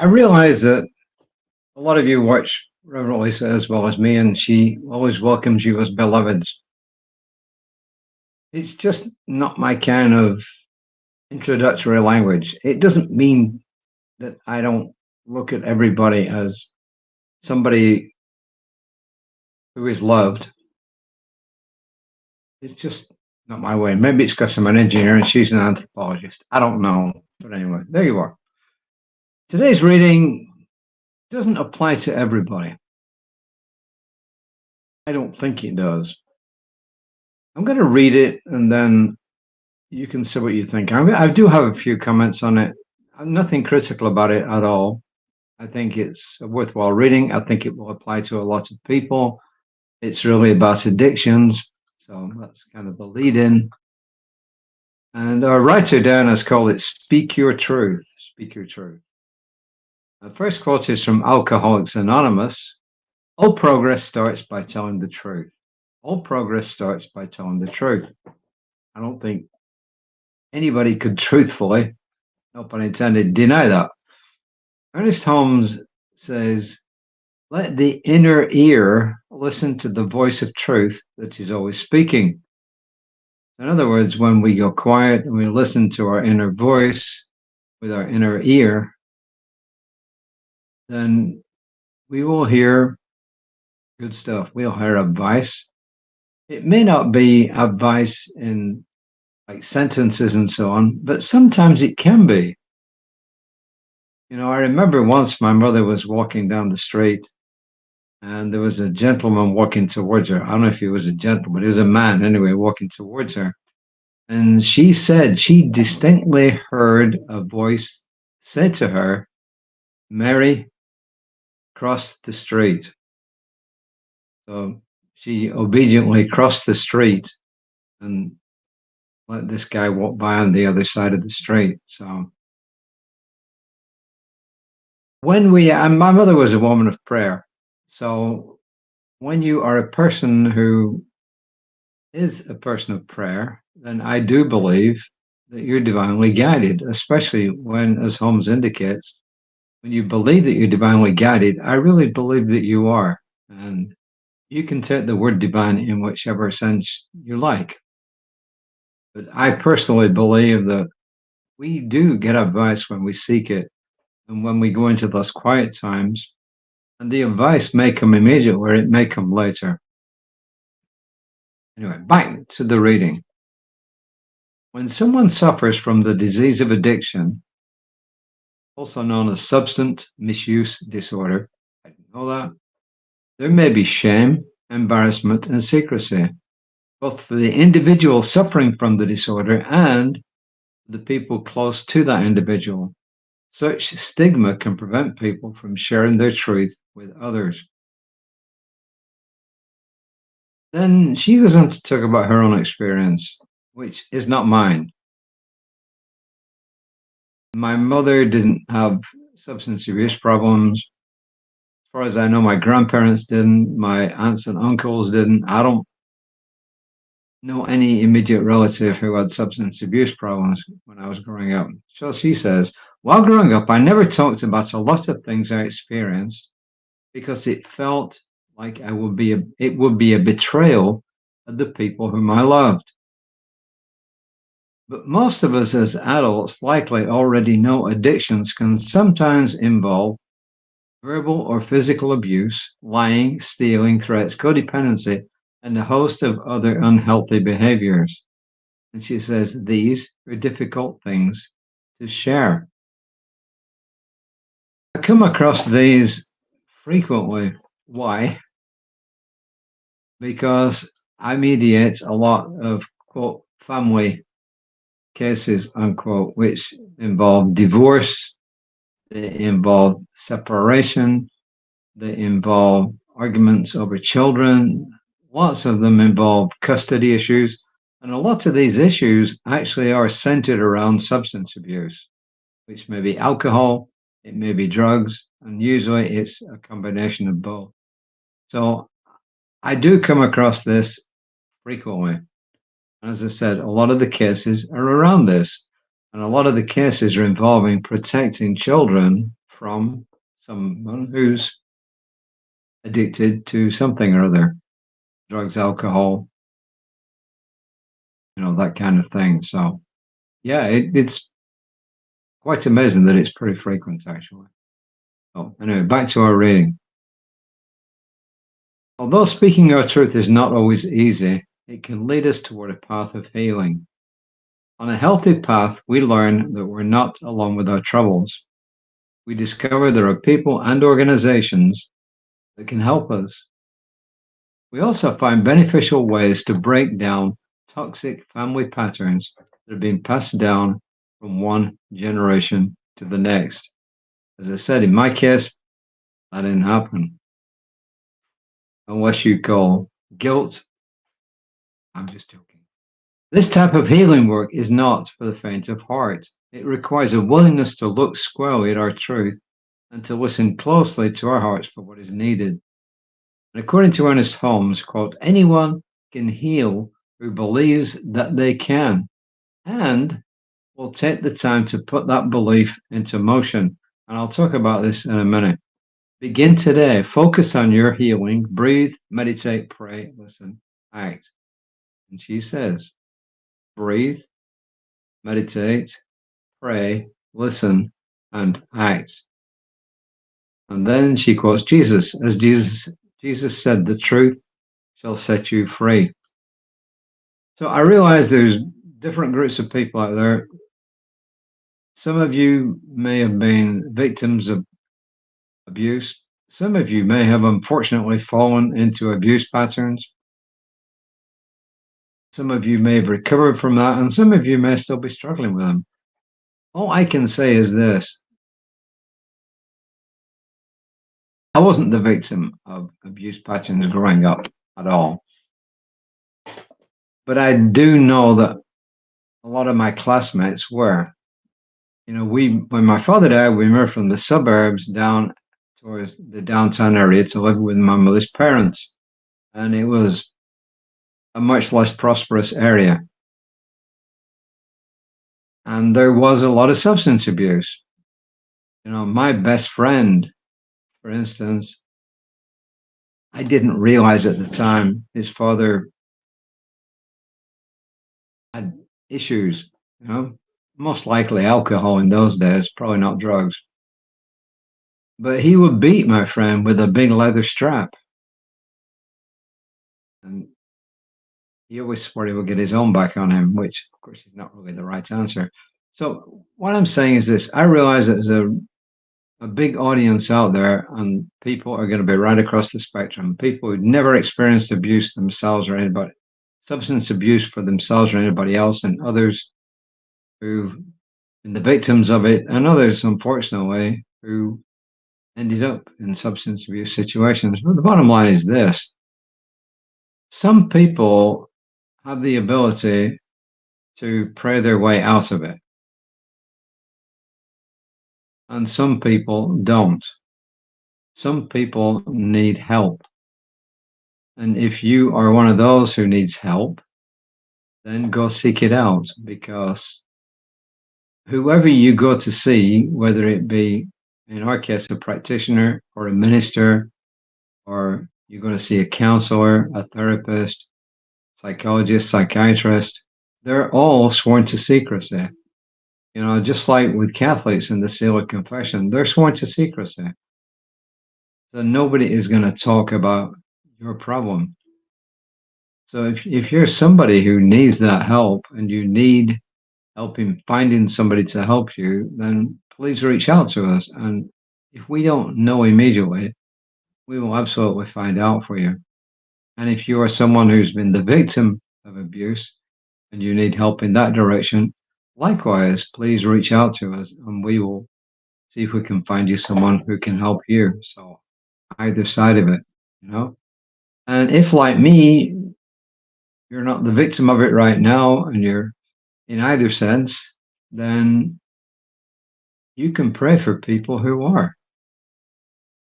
I realize that a lot of you watch Reverend Lisa as well as me, and she always welcomes you as beloveds. It's just not my kind of introductory language. It doesn't mean that I don't look at everybody as somebody who is loved. It's just not my way. Maybe it's because I'm an engineer and she's an anthropologist. I don't know. But anyway, there you are. Today's reading doesn't apply to everybody. I don't think it does. I'm going to read it and then you can say what you think. I do have a few comments on it. I'm nothing critical about it at all. I think it's a worthwhile reading. I think it will apply to a lot of people. It's really about addictions. So that's kind of the lead in. And our writer, Diana, has called it Speak Your Truth. Speak Your Truth. The first quote is from Alcoholics Anonymous. All progress starts by telling the truth. All progress starts by telling the truth. I don't think anybody could truthfully, no pun intended, deny that. Ernest Holmes says, let the inner ear listen to the voice of truth that is always speaking. In other words, when we go quiet and we listen to our inner voice with our inner ear, then we will hear good stuff. We'll hear advice. It may not be advice in like sentences and so on, but sometimes it can be. You know, I remember once my mother was walking down the street and there was a gentleman walking towards her. I don't know if he was a gentleman, he was a man anyway, walking towards her. And she said she distinctly heard a voice say to her, Mary, cross the street. So she obediently crossed the street and let this guy walk by on the other side of the street. So and my mother was a woman of prayer. So when you are a person who is a person of prayer, then I do believe that you're divinely guided, especially when, as Holmes indicates, when you believe that you're divinely guided, I really believe that you are. And you can take the word divine in whichever sense you like. But I personally believe that we do get advice when we seek it and when we go into those quiet times. And the advice may come immediately or it may come later. Anyway, back to the reading. When someone suffers from the disease of addiction, also known as substance misuse disorder, I didn't know that, there may be shame, embarrassment, and secrecy, both for the individual suffering from the disorder and the people close to that individual. Such stigma can prevent people from sharing their truth with others. Then she goes on to talk about her own experience, which is not mine. My mother didn't have substance abuse problems. As far as I know, my grandparents didn't, my aunts and uncles didn't. I don't know any immediate relative who had substance abuse problems when I was growing up. So she says, while growing up, I never talked about a lot of things I experienced because it felt like it would be a betrayal of the people whom I loved. But most of us as adults likely already know addictions can sometimes involve verbal or physical abuse, lying, stealing, threats, codependency, and a host of other unhealthy behaviors. And she says these are difficult things to share. I come across these frequently. Why? Because I mediate a lot of, quote, family cases, unquote, which involve divorce, they involve separation, they involve arguments over children. Lots of them involve custody issues. And a lot of these issues actually are centered around substance abuse, which may be alcohol, it may be drugs, and usually it's a combination of both. So I do come across this frequently. As I said, a lot of the cases are around this, and a lot of the cases are involving protecting children from someone who's addicted to something or other, drugs, alcohol, that kind of thing. So, yeah, it's quite amazing that it's pretty frequent, actually. So, anyway, back to our reading. Although speaking our truth is not always easy, it can lead us toward a path of healing. On a healthy path, we learn that we're not alone with our troubles. We discover there are people and organizations that can help us. We also find beneficial ways to break down toxic family patterns that have been passed down from one generation to the next. As I said, in my case, that didn't happen. Unless you call guilt, I'm just joking. This type of healing work is not for the faint of heart. It requires a willingness to look squarely at our truth and to listen closely to our hearts for what is needed. And according to Ernest Holmes, quote, anyone can heal who believes that they can and will take the time to put that belief into motion. And I'll talk about this in a minute. Begin today. Focus on your healing. Breathe, meditate, pray, listen, act. And she says, breathe, meditate, pray, listen, and act. And then she quotes Jesus, as Jesus said, the truth shall set you free. So I realize there's different groups of people out there. Some of you may have been victims of abuse. Some of you may have unfortunately fallen into abuse patterns. Some of you may have recovered from that, and some of you may still be struggling with them. All I can say is this. I wasn't the victim of abuse patterns growing up at all. But I do know that a lot of my classmates were. When my father died, we moved from the suburbs down towards the downtown area to live with my mother's parents. And it was a much less prosperous area. And there was a lot of substance abuse. My best friend, for instance, I didn't realize at the time his father had issues, most likely alcohol in those days, probably not drugs. But he would beat my friend with a big leather strap. And he always swore he would get his own back on him, which, of course, is not really the right answer. So what I'm saying is this. I realize that there's a big audience out there, and people are going to be right across the spectrum. People who've never experienced abuse themselves or anybody, substance abuse for themselves or anybody else, and others who've been the victims of it, and others, unfortunately, who ended up in substance abuse situations. But the bottom line is this. Some people have the ability to pray their way out of it. And some people don't. Some people need help. And if you are one of those who needs help, then go seek it out, because whoever you go to see, whether it be, in our case, a practitioner or a minister, or you're going to see a counselor, a therapist, psychologist, psychiatrist, they're all sworn to secrecy. Just like with Catholics in the seal of confession, they're sworn to secrecy. So nobody is going to talk about your problem. So if you're somebody who needs that help and you need help in finding somebody to help you, then please reach out to us. And if we don't know immediately, we will absolutely find out for you. And if you are someone who's been the victim of abuse and you need help in that direction, likewise, please reach out to us and we will see if we can find you someone who can help you. So either side of it, And if, like me, you're not the victim of it right now and you're in either sense, then you can pray for people who are.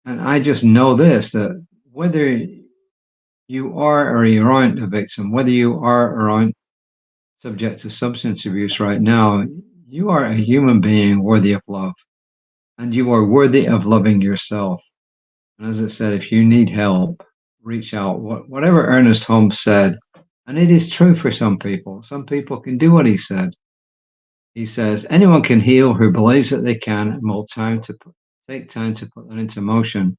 And I just know this, that whether you are or you aren't a victim, whether you are or aren't subject to substance abuse right now, you are a human being worthy of love. and you are worthy of loving yourself. And as I said, if you need help, reach out. Whatever Ernest Holmes said, and it is true for some people. Some people can do what he said. He says, anyone can heal who believes that they can and will take time to put that into motion.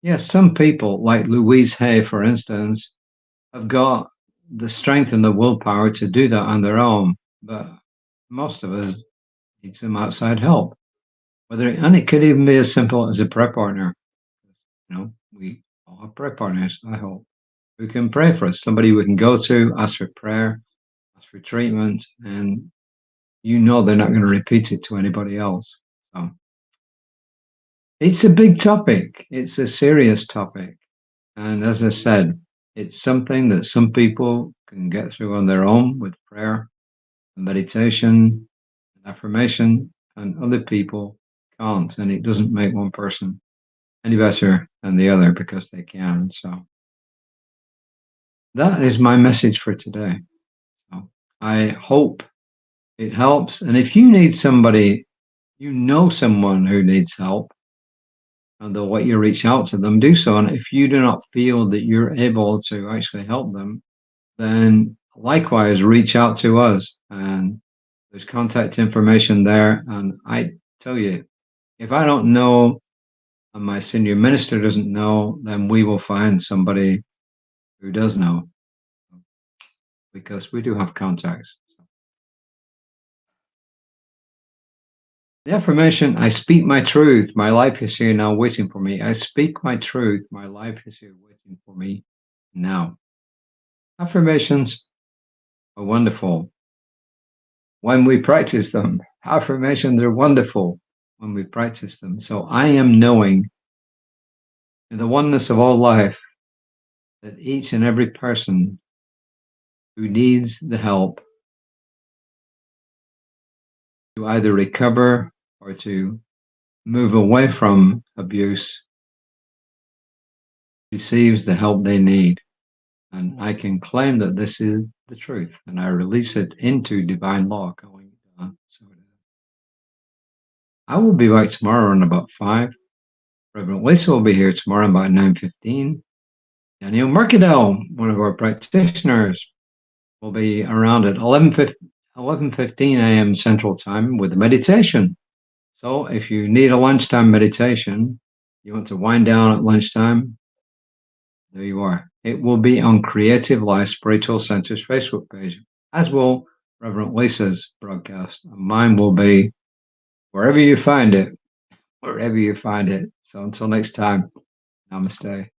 Yes, some people, like Louise Hay, for instance, have got the strength and the willpower to do that on their own. But most of us need some outside help. And it could even be as simple as a prayer partner. We all have prayer partners, I hope, who can pray for us. Somebody we can go to, ask for prayer, ask for treatment, and they're not going to repeat it to anybody else. So it's a big topic. It's a serious topic. And as I said, it's something that some people can get through on their own with prayer and meditation and affirmation, and other people can't. And it doesn't make one person any better than the other because they can. So that is my message for today. So I hope it helps. And if you need somebody, someone who needs help, and they'll let you reach out to them, do so. And if you do not feel that you're able to actually help them, then likewise reach out to us. And there's contact information there. And I tell you, if I don't know and my senior minister doesn't know, then we will find somebody who does know, because we do have contacts. The affirmation, I speak my truth, my life is here now waiting for me. I speak my truth, my life is here waiting for me now. Affirmations are wonderful when we practice them. Affirmations are wonderful when we practice them. So I am knowing in the oneness of all life that each and every person who needs the help to either recover or to move away from abuse receives the help they need. And I can claim that this is the truth, and I release it into divine law going on. So I will be back tomorrow around about 5. Reverend Lisa will be here tomorrow about 9:15. Daniel Mercadal, one of our practitioners, will be around at 11:15 a.m. Central Time with a meditation. So if you need a lunchtime meditation, you want to wind down at lunchtime, there you are. It will be on Creative Life Spiritual Center's Facebook page, as will Reverend Lisa's broadcast. Mine will be wherever you find it, wherever you find it. So until next time, namaste.